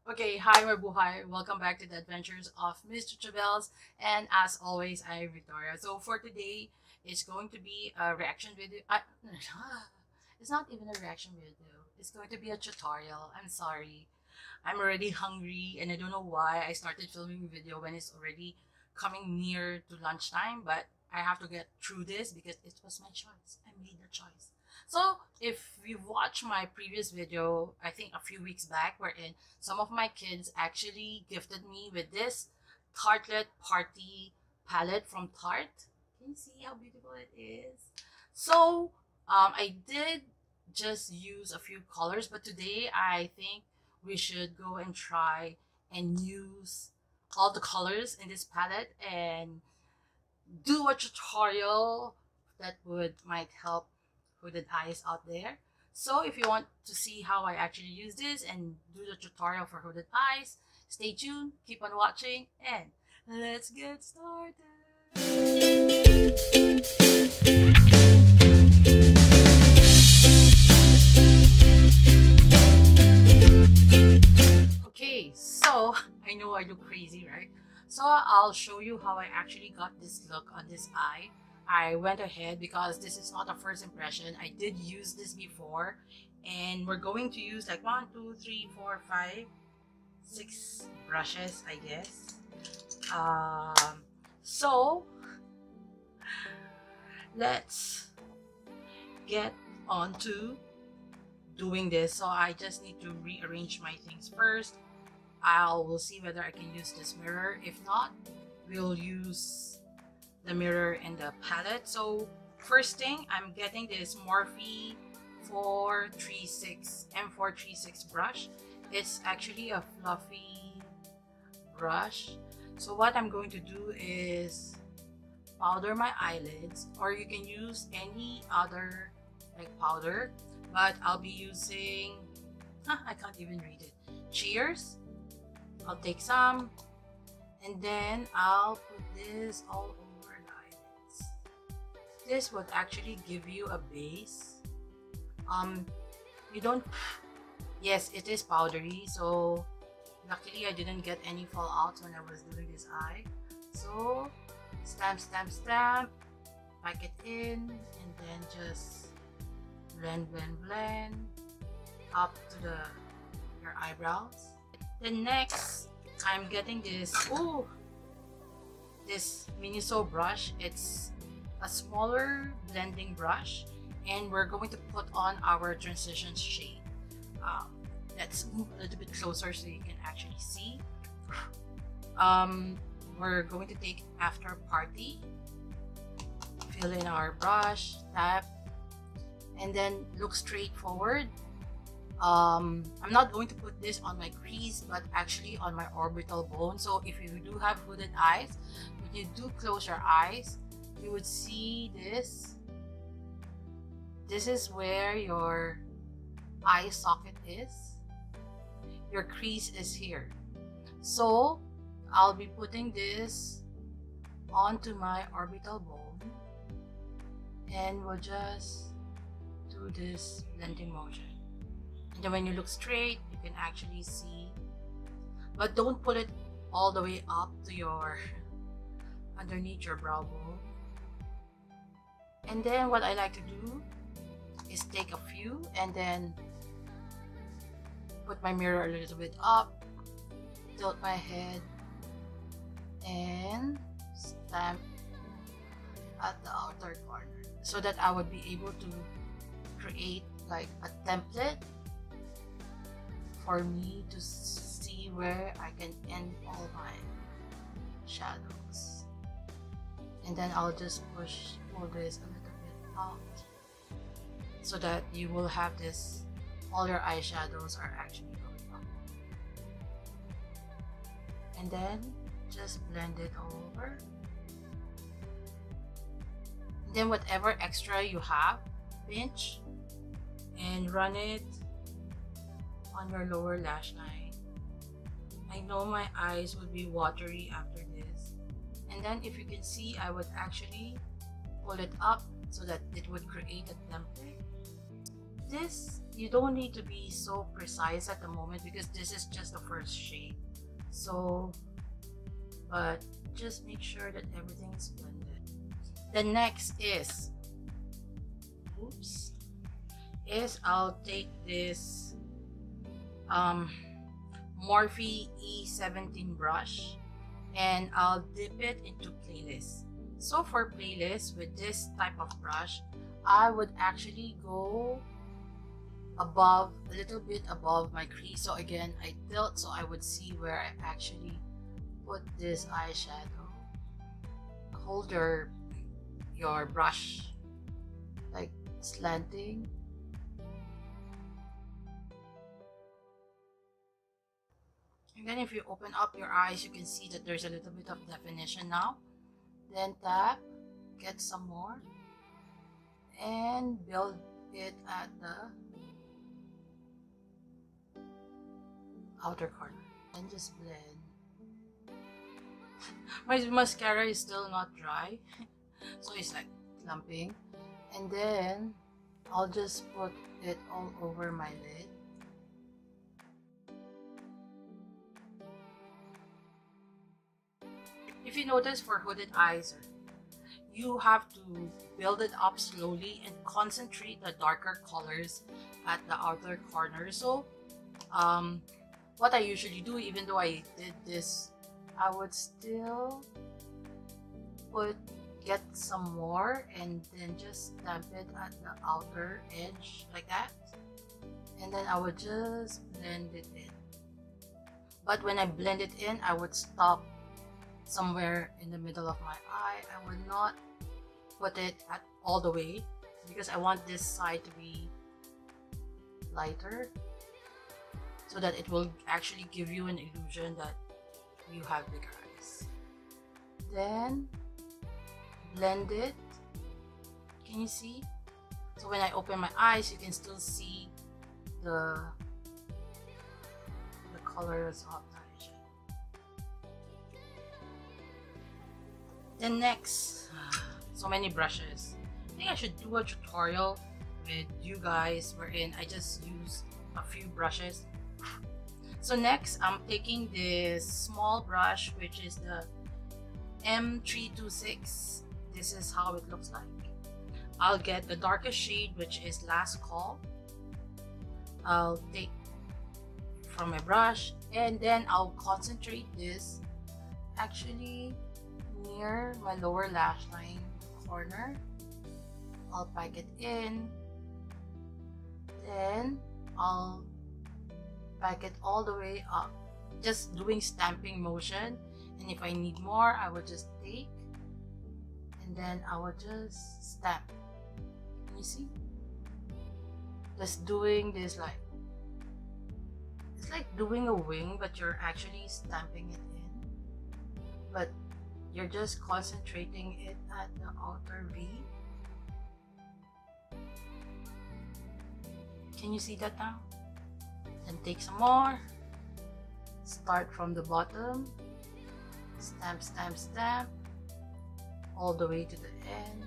Okay, hi Mabuhay. Welcome back to the Adventures of Miss Chuchubells. And as always, I'm Victoria. So for today, it's going to be a reaction video. It's not even a reaction video. It's going to be a tutorial. I'm sorry. I'm already hungry and I don't know why I started filming video when it's already coming near to lunchtime. But I have to get through this because it was my choice. I made the choice. So if you watch my previous video, I think a few weeks back, wherein some of my kids actually gifted me with this Tartelette Party palette from Tarte. Can you see how beautiful it is? So I did just use a few colors, but today I think we should go and try and use all the colors in this palette and do a tutorial that might help hooded eyes out there. So if you want to see how I actually use this and do the tutorial for hooded eyes, stay tuned, keep on watching, and let's get started. Okay, so I know I look crazy, right? So I'll show you how I actually got this look on this eye. I went ahead because this is not a first impression. I did use this before, and we're going to use like 1, 2, 3, 4, 5, 6 brushes, I guess. So let's get on to doing this. So I just need to rearrange my things first. We'll see whether I can use this mirror. If not, we'll use the mirror and the palette. So first thing, I'm getting this Morphe 436 M436 brush. It's actually a fluffy brush. So what I'm going to do is powder my eyelids, or you can use any other like powder, but I'll be using I can't even read it. Cheers. I'll take some, and then I'll put this all over the eyelids. This would actually give you a base. You don't, yes, it is powdery, so luckily I didn't get any fallouts when I was doing this eye. So stamp, stamp, stamp, pack it in, and then just blend, blend, blend up to your eyebrows. Then next, I'm getting this this Miniso brush. It's a smaller blending brush, and we're going to put on our transition shade. Let's move a little bit closer so you can actually see. We're going to take After Party, fill in our brush, tap, and then look straight forward. I'm not going to put this on my crease, but actually on my orbital bone. So if you do have hooded eyes, when you do close your eyes, you would see this. This is where your eye socket is. Your crease is here. So I'll be putting this onto my orbital bone, and we'll just do this blending motion. And then when you look straight, you can actually see, but don't put it all the way up to your underneath your brow bone. And then what I like to do is take a few and then put my mirror a little bit up, tilt my head, and stamp at the outer corner so that I would be able to create like a template for me to see where I can end all my shadows. And then I'll just pull this a little bit out so that you will have this, all your eyeshadows are actually going up. And then just blend it over. And then whatever extra you have, pinch and run it on your lower lash line. I know my eyes would be watery after this. And then if you can see, I would actually pull it up so that it would create a template. This you don't need to be so precise at the moment because this is just the first shade. So, but just make sure that everything is blended. The next is, I'll take this Morphe E17 brush and I'll dip it into playlist. So for playlist with this type of brush, I would actually go above, a little bit above my crease. So again, I tilt so I would see where I actually put this eyeshadow. Hold your brush like slanting. And then if you open up your eyes, you can see that there's a little bit of definition now. Then tap, get some more, and build it at the outer corner. And just blend. My mascara is still not dry, so it's like clumping. And then I'll just put it all over my lid. If you notice, for hooded eyes, you have to build it up slowly and concentrate the darker colors at the outer corner. So what I usually do, even though I did this, I would still get some more and then just stamp it at the outer edge like that, and then I would just blend it in. But when I blend it in, I would stop somewhere in the middle of my eye. I would not put it at all the way because I want this side to be lighter so that it will actually give you an illusion that you have bigger eyes. Then blend it. Can you see? So when I open my eyes, you can still see the colors of the eyeshadow. Then next, so many brushes. I think I should do a tutorial with you guys wherein I just use a few brushes. So next, I'm taking this small brush, which is the M326. This is how it looks like. I'll get the darkest shade, which is Last Call. I'll take from my brush and then I'll concentrate this actually near my lower lash line corner. I'll pack it in, then I'll pack it all the way up, just doing stamping motion. And if I need more, I would just take and then I would just stamp. Can you see? Just doing this, like it's like doing a wing, but you're actually stamping it in, but you're just concentrating it at the outer V. Can you see that now? Then take some more, start from the bottom, stamp, stamp, stamp, all the way to the end.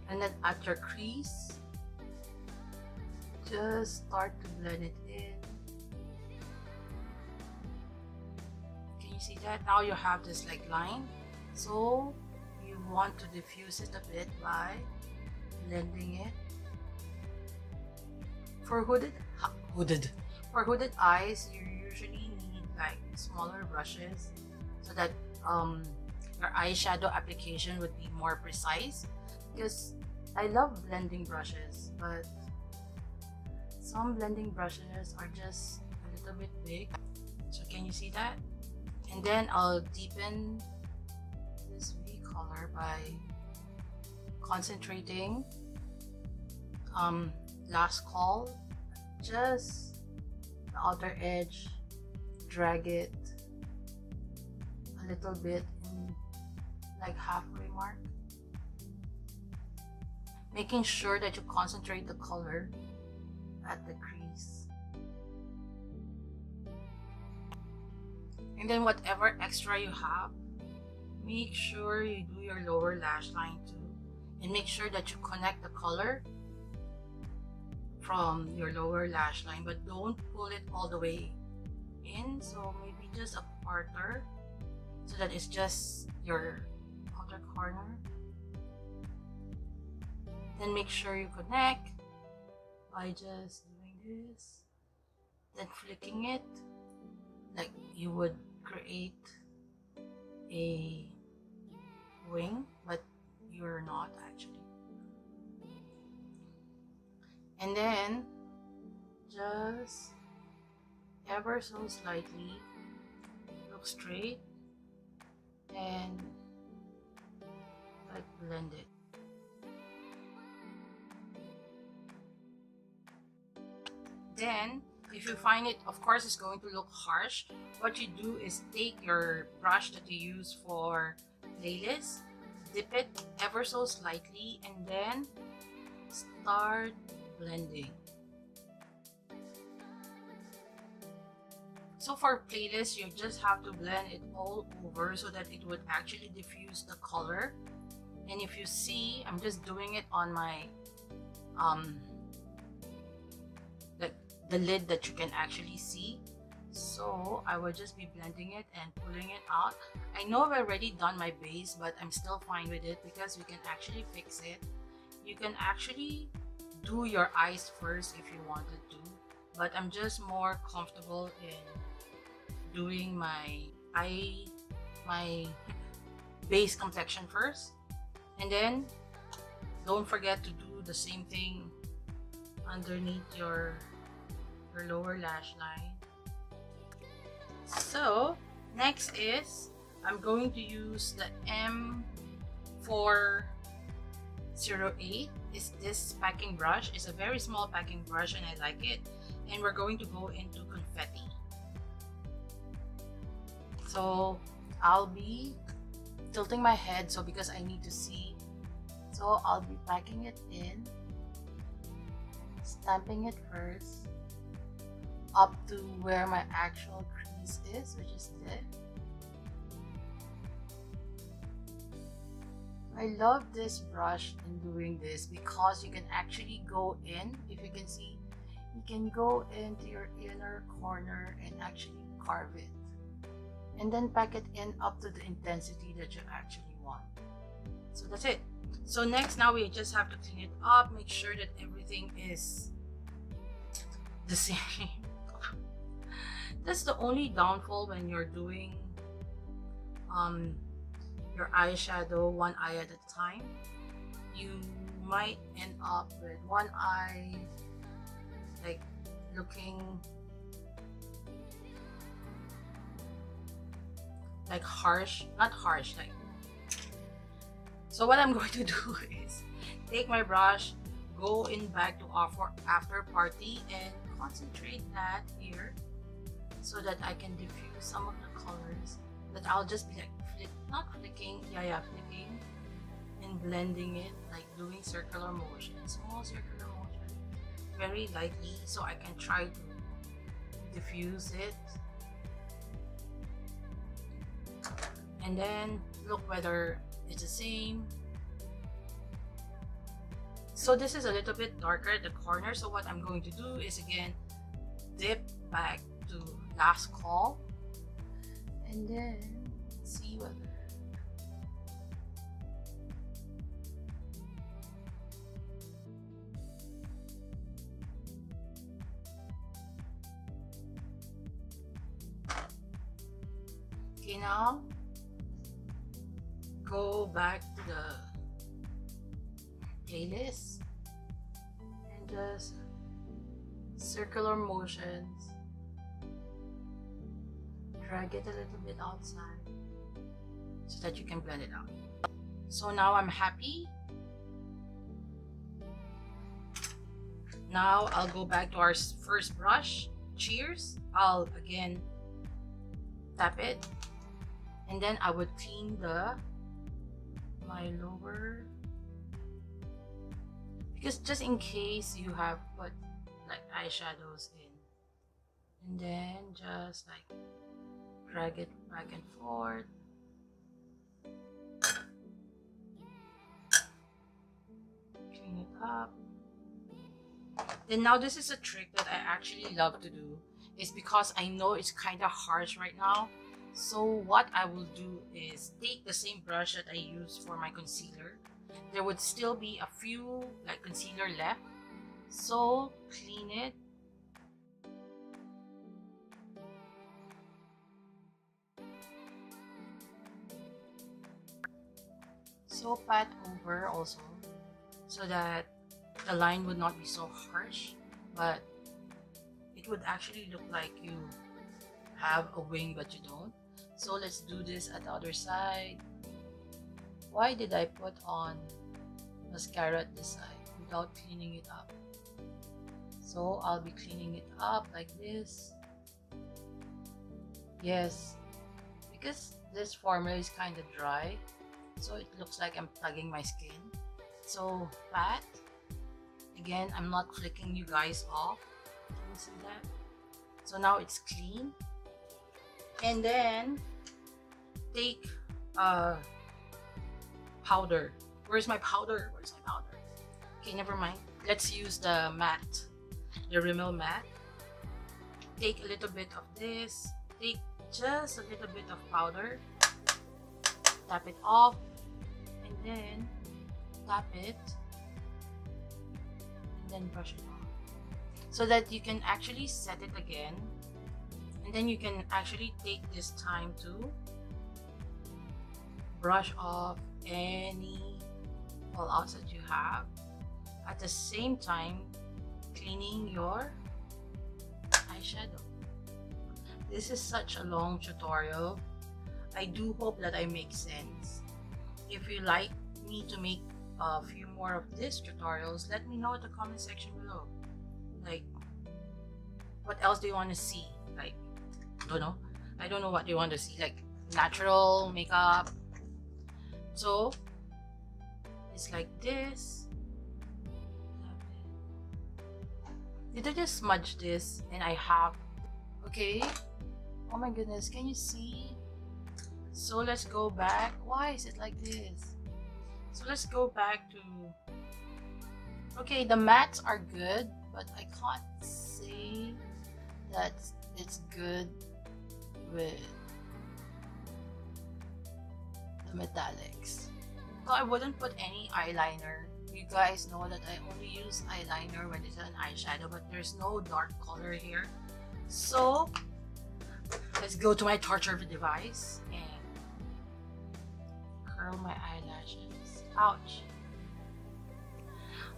And then at your crease, just start to blend it in. Can you see that? Now you have this like line. So you want to diffuse it a bit by blending it. For hooded eyes, you usually need like smaller brushes so that your eyeshadow application would be more precise. Because I love blending brushes, but some blending brushes are just a little bit big. So can you see that? And then I'll deepen this V color by concentrating Last Call, just the outer edge, drag it a little bit in like halfway mark, making sure that you concentrate the color at the crease. And then whatever extra you have, make sure you do your lower lash line too. and make sure that you connect the color from your lower lash line, but don't pull it all the way in, so maybe just a quarter, so that it's just your outer corner. Then make sure you connect by just doing this, then flicking it like you would create a wing, but you're not actually. And then just ever so slightly look straight and like blend it. Then if you find it, of course, it's going to look harsh, what you do is take your brush that you use for playlist, dip it ever so slightly, and then start blending. So for playlist, you just have to blend it all over so that it would actually diffuse the color. And if you see, I'm just doing it on my the lid that you can actually see. So I will just be blending it and pulling it out. I know I've already done my base, but I'm still fine with it because you can actually fix it. You can actually do your eyes first if you wanted to, but I'm just more comfortable in doing my base complexion first. And then don't forget to do the same thing underneath your lower lash line. So next is I'm going to use the M408. Is this packing brush. It's a very small packing brush and I like it. And we're going to go into confetti. So I'll be tilting my head so because I need to see. So I'll be packing it in, stamping it first up to where my actual crease is, which is this. I love this brush in doing this because you can actually go in, if you can see, you can go into your inner corner and actually carve it. And then pack it in up to the intensity that you actually want. So that's it. So next, now we just have to clean it up, make sure that everything is the same. That's the only downfall when you're doing your eyeshadow one eye at a time. You might end up with one eye like looking like harsh, not harsh, like. So what I'm going to do is take my brush, go in back to after party and concentrate that here so that I can diffuse some of the colors. But I'll just be like flicking and blending it, like doing circular motion, small circular motion, very lightly, so I can try to diffuse it. And then look whether it's the same. So this is a little bit darker at the corner, so what I'm going to do is again dip back to last call and then see whether okay, now go back to the playlist and just circular motions, drag it a little bit outside so that you can blend it out. So now I'm happy. Now I'll go back to our first brush, Cheers. I'll again tap it and then I would clean my lower, because just in case you have put like eyeshadows in, and then just like drag it back and forth. clean it up. Then now this is a trick that I actually love to do. It's because I know it's kind of harsh right now. So what I will do is take the same brush that I used for my concealer. There would still be a few like concealer left. So clean it. So pat over also so that the line would not be so harsh, but it would actually look like you have a wing but you don't. So let's do this at the other side. Why did I put on mascara at this side without cleaning it up? So I'll be cleaning it up like this. Yes, because this formula is kind of dry, so it looks like I'm plugging my skin. So pat. Again, I'm not flicking you guys off. Can you see that? So now it's clean. And then take powder. Where's my powder? Where's my powder? Okay, never mind. Let's use the matte, the Rimmel matte. Take a little bit of this. Take just a little bit of powder. Tap it off. And then tap it. And then brush it off. So that you can actually set it again. And then you can actually take this time to brush off any fallouts that you have. At the same time, cleaning your eyeshadow. This is such a long tutorial. I do hope that I make sense. If you like me to make a few more of these tutorials, let me know in the comment section below. Like, what else do you want to see? Like, don't know. I don't know what you want to see. Like, natural makeup. So, it's like this. Did I just smudge this? And I have. Okay. Oh my goodness, can you see? So let's go back. Why is it like this? So let's go back to. Okay, the mattes are good, but I can't say that it's good with the metallics. So I wouldn't put any eyeliner. You guys know that I only use eyeliner when it's an eyeshadow, but there's no dark color here. So let's go to my torture device and curl my eyelashes. Ouch.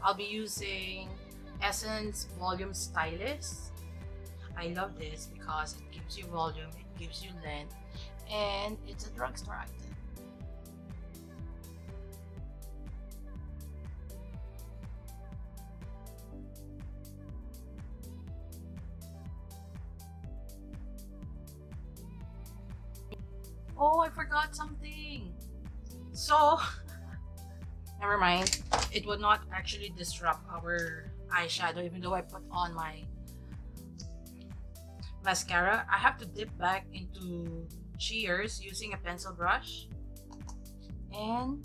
I'll be using Essence Volume Stylist. I love this because it gives you volume, it gives you length, and it's a drugstore item. Oh, I forgot something. So, never mind. It would not actually disrupt our eyeshadow even though I put on my mascara. I have to dip back into shears using a pencil brush and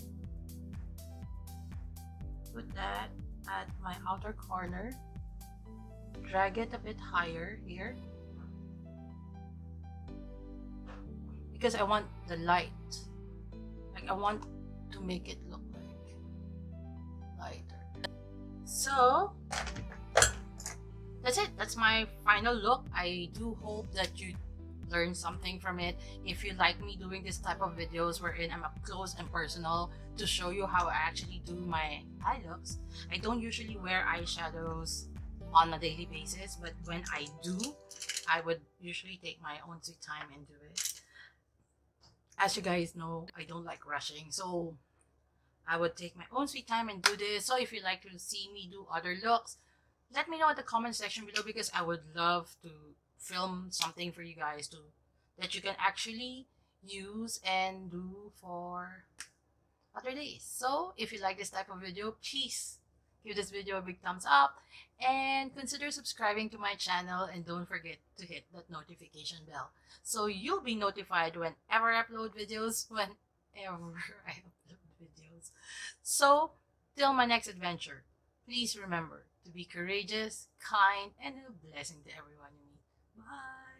put that at my outer corner. Drag it a bit higher here because I want the light. Like, I want to make it look like lighter. So that's it. That's my final look. I do hope that you learned something from it. If you like me doing this type of videos wherein I'm up close and personal to show you how I actually do my eye looks. I don't usually wear eyeshadows on a daily basis, but when I do, I would usually take my own sweet time and do it. As you guys know, I don't like rushing, so I would take my own sweet time and do this. So if you'd like to see me do other looks, let me know in the comment section below because I would love to film something for you guys too that you can actually use and do for other days. So if you like this type of video, please give this video a big thumbs up and consider subscribing to my channel, and don't forget to hit that notification bell so you'll be notified whenever I upload videos, So till my next adventure, Please remember to be courageous, kind, and a blessing to everyone you meet. Bye!